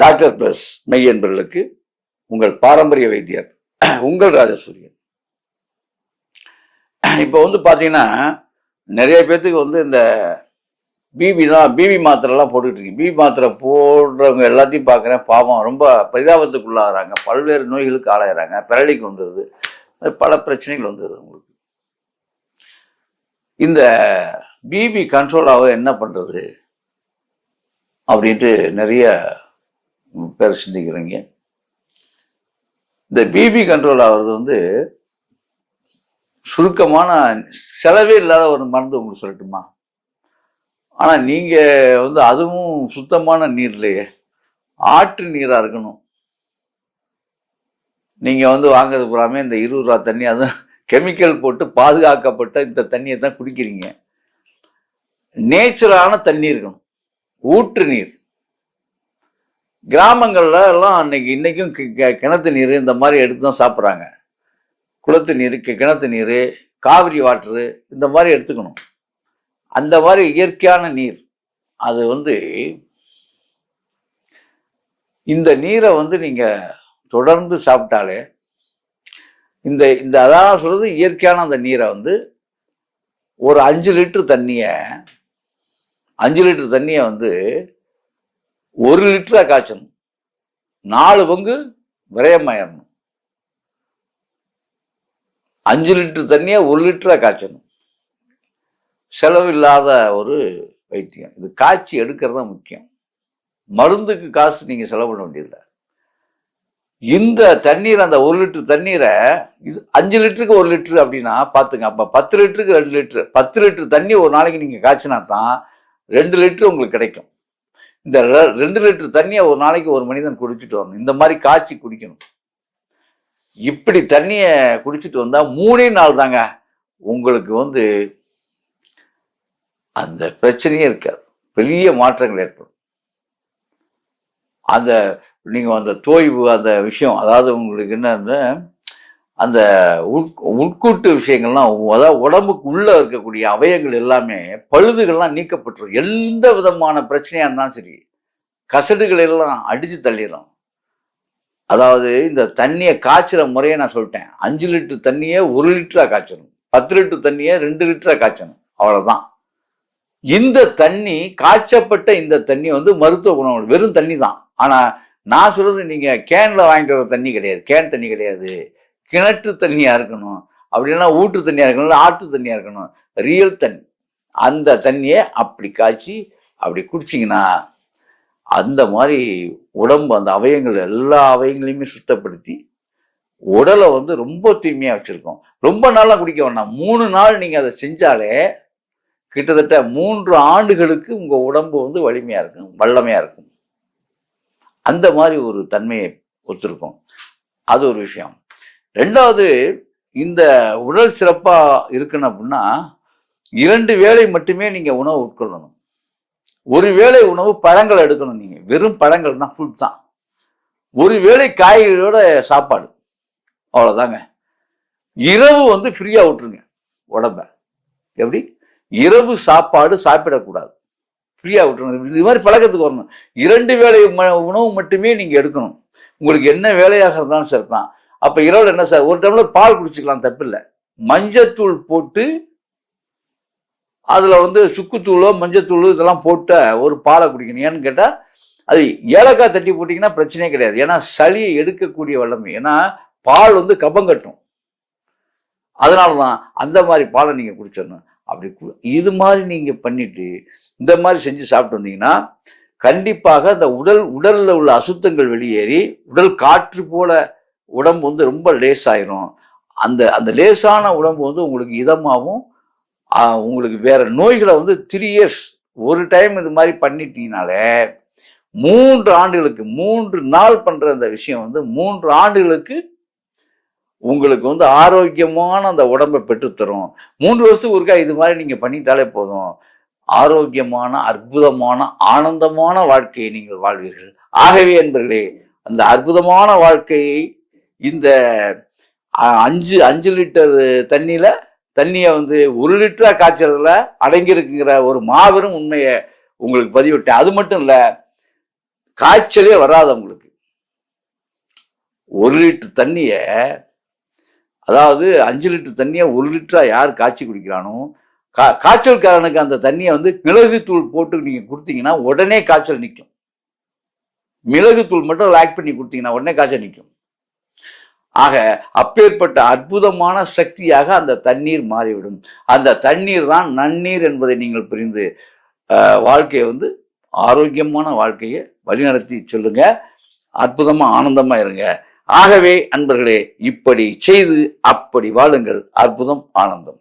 Doctor plus மெய்யன்பர்களுக்கு உங்கள் பாரம்பரிய வைத்தியர் உங்கள் ராஜசூரியன். இப்போ பாத்தீங்கன்னா நிறைய பேர்த்துக்கு இந்த பிபி மாத்திரைலாம் போட்டுட்டு இருக்கீங்க. பிபி மாத்திரை போடுறவங்க எல்லாத்தையும் பார்க்குறேன், பாவம் ரொம்ப பரிதாபத்துக்குள்ளாகிறாங்க, பல்வேறு நோய்களுக்கு ஆளாயிறாங்க, பிறலிக்கு வந்துடுது, பல பிரச்சனைகள் வந்துடுது. உங்களுக்கு இந்த பிபி கண்ட்ரோல் ஆக என்ன பண்றது அப்படின்ட்டு நிறைய பேர் சிந்திக்கிறீங்க. இந்த பிபி கண்ட்ரோல் ஆகிறது சுருக்கமான செலவே இல்லாத ஒரு மருந்து உங்களுக்கு சொல்லட்டுமா? ஆனா நீங்க அதுவும் சுத்தமான நீர்லையே, ஆற்று நீரா இருக்கணும். நீங்க வாங்குறது பூராமே இந்த 20 ரூபா தண்ணி, அதுவும் கெமிக்கல் போட்டு பாதுகாக்கப்பட்ட இந்த தண்ணியை தான் குடிக்கிறீங்க. நேச்சுரலான தண்ணி இருக்கணும், ஊற்று நீர். கிராமங்கள்ல எல்லாம் இன்னைக்கும் கிணத்து நீர் இந்த மாதிரி எடுத்து தான் சாப்பிட்றாங்க. குளத்து நீர், கிணத்து நீர், காவிரி வாட்டரு இந்த மாதிரி எடுத்துக்கணும். அந்த மாதிரி இயற்கையான நீர். அது இந்த நீரை நீங்க தொடர்ந்து சாப்பிட்டாலே இந்த அதான் சொல்றது, இயற்கையான அந்த நீரை ஒரு 5 லிட்டர் தண்ணியை 1 லிட்டரா காய்ச்சணும். 4 பங்கு விரயமாயிடணும். 5 லிட்டர் தண்ணியை 1 லிட்டரா காய்ச்சணும். செலவு இல்லாத ஒரு வைத்தியம் இது. காய்ச்சி எடுக்கிறது தான் முக்கியம். மருந்துக்கு காசு நீங்க செலவு பண்ண வேண்டியதில்லை. இந்த தண்ணீர், அந்த 1 லிட்டர் தண்ணீரை 5 லிட்டருக்கு 1 லிட்டர் அப்படின்னா பாத்துங்க. அப்ப 10 லிட்டருக்கு 2 லிட்டர், 10 லிட்டர் தண்ணி ஒரு நாளைக்கு நீங்க காய்ச்சினா தான் 2 லிட்டர் உங்களுக்கு கிடைக்கும். இந்த 2 லிட்டர் தண்ணியை ஒரு நாளைக்கு ஒரு மனிதன் குடிச்சிட்டு வரணும். இந்த மாதிரி காய்ச்சி குடிக்கணும். இப்படி தண்ணியை குடிச்சிட்டு வந்தா 3 நாள் தாங்க உங்களுக்கு அந்த பிரச்சனையே இருக்காது, பெரிய மாற்றங்கள் ஏற்படும். நீங்க அந்த தோய்வு, அந்த விஷயம், அதாவது உங்களுக்கு என்ன, அந்த உட்கூட்டு விஷயங்கள்லாம், அதாவது உடம்புக்கு உள்ள இருக்கக்கூடிய அவயங்கள் எல்லாமே, பழுதுகள்லாம் நீக்கப்பட்டுரும். எந்த விதமான பிரச்சனையா இருந்தாலும் சரி, கசடுகள் எல்லாம் அடிச்சு தள்ளிடும். அதாவது இந்த தண்ணியை காய்ச்சுற முறையை நான் சொல்லிட்டேன். 5 லிட்டர் தண்ணியை 1 லிட்டரா காய்ச்சணும், 10 லிட்டர் தண்ணியை 2 லிட்டரா காய்ச்சணும், அவ்வளவுதான். இந்த தண்ணி, காய்ச்சப்பட்ட இந்த தண்ணி மருத்துவ குணம், வெறும் தண்ணி தான். ஆனா நான் சொல்றது, நீங்க கேன்ல வாங்கிட்டு வர தண்ணி கிடையாது, கேன் தண்ணி கிடையாது, கிணற்று தண்ணியா இருக்கணும். அப்படின்னா ஊற்று தண்ணியா இருக்கணும், ஆற்று தண்ணியா இருக்கணும், ரியல் தண்ணி. அந்த தண்ணியை அப்படி காய்ச்சி அப்படி குடிச்சிங்கன்னா அந்த மாதிரி உடம்பு, அந்த அவயங்கள், எல்லா அவயங்களையுமே சுத்தப்படுத்தி உடலை ரொம்ப தூய்மையா வச்சிருக்கோம். ரொம்ப நாளா குடிக்க வேண்டாம், 3 நாள் நீங்க அதை செஞ்சாலே கிட்டத்தட்ட 3 ஆண்டுகளுக்கு உங்க உடம்பு வலிமையா இருக்கும், வல்லமையா இருக்கும். அந்த மாதிரி ஒரு தன்மையை ஒத்திருக்கும். அது ஒரு விஷயம். 2வது, இந்த உடல் சிறப்பா இருக்கணும் அப்படின்னா 2 வேளை மட்டுமே நீங்க உணவு உட்கொள்ளணும். 1 வேளை உணவு பழங்கள் எடுக்கணும். நீங்க வெறும் பழங்கள் தான், ஃப்ரூட் தான். 1 வேளை காய்கறியோட சாப்பாடு, அவ்வளவுதாங்க. இரவு ஃப்ரீயா விட்டுருங்க உடம்ப. எப்படி? இரவு சாப்பாடு சாப்பிடக்கூடாது, ஃப்ரீயா விட்டுருங்க. இது மாதிரி பழக்கத்துக்கு வரணும். 2 வேளை உணவு மட்டுமே நீங்க எடுக்கணும். உங்களுக்கு என்ன வேலையாக இருந்தாலும் சரி தான். அப்ப இரவுல என்ன சார், 1 டம்ளர் பால் குடிச்சுக்கலாம், தப்பில்லை. மஞ்சத்தூள் போட்டு, அதுல சுக்குத்தூளோ மஞ்சத்தூளோ இதெல்லாம் போட்ட ஒரு பாலை குடிக்கணும். ஏன்னு கேட்டா, அது ஏலக்காய் தட்டி போட்டீங்கன்னா பிரச்சனையே கிடையாது. ஏன்னா சளியை எடுக்கக்கூடிய வல்லமை. ஏன்னா பால் கபம் கட்டும். அதனாலதான் அந்த மாதிரி பாலை நீங்க குடிச்சிடணும். அப்படி இது மாதிரி நீங்க பண்ணிட்டு இந்த மாதிரி செஞ்சு சாப்பிட்டு வந்தீங்கன்னா கண்டிப்பாக அந்த உடல்ல உள்ள அசுத்தங்கள் வெளியேறி உடல் காற்று போல உடம்பு ரொம்ப லேசாயிரும். அந்த லேசான உடம்பு உங்களுக்கு இதமாகவும், உங்களுக்கு வேற நோய்களை 3 இயர்ஸ் ஒரு டைம் இது மாதிரி பண்ணிட்டீங்கனாலே 3 ஆண்டுகளுக்கு, 3 நாள் பண்ற அந்த விஷயம் 3 ஆண்டுகளுக்கு உங்களுக்கு ஆரோக்கியமான அந்த உடம்பை பெற்றுத்தரும். 3 வருஷத்துக்கு ஒருக்கா இது மாதிரி நீங்க பண்ணிட்டாலே போதும். ஆரோக்கியமான, அற்புதமான, ஆனந்தமான வாழ்க்கையை நீங்கள் வாழ்வீர்கள். ஆகவே என்பர்களே, அந்த அற்புதமான வாழ்க்கையை இந்த 5 லிட்டர் தண்ணியை 1 லிட்டரா காய்ச்சறதுல அடங்கி இருக்குங்கிற ஒரு மாபெரும் உண்மையை உங்களுக்கு பதிவிட்டேன். அது மட்டும் இல்ல, காய்ச்சலே வராது உங்களுக்கு. 1 லிட்டர் தண்ணிய, அதாவது 5 லிட்டர் தண்ணிய 1 லிட்டரா யார் காய்ச்சி குடிக்கிறானோ, காய்ச்சல்காரனுக்கு அந்த தண்ணியை வந்து மிளகுத்தூள் போட்டு நீங்க கொடுத்தீங்கன்னா உடனே காய்ச்சல் நிற்கும். மிளகுத்தூள் மட்டும் ஆட் பண்ணி கொடுத்தீங்கன்னா உடனே காய்ச்சல் நிற்கும். ஆக அப்பேற்பட்ட அற்புதமான சக்தியாக அந்த தண்ணீர் மாறிவிடும். அந்த தண்ணீர் தான் நன்னீர் என்பதை நீங்கள் புரிந்து வாழ்க்கையை வந்து ஆரோக்கியமான வாழ்க்கையை வழிநடத்தி சொல்லுங்க. அற்புதமா ஆனந்தமா இருங்க. ஆகவே அன்பர்களே, இப்படி செய்து அப்படி வாழுங்கள். அற்புதம், ஆனந்தம்.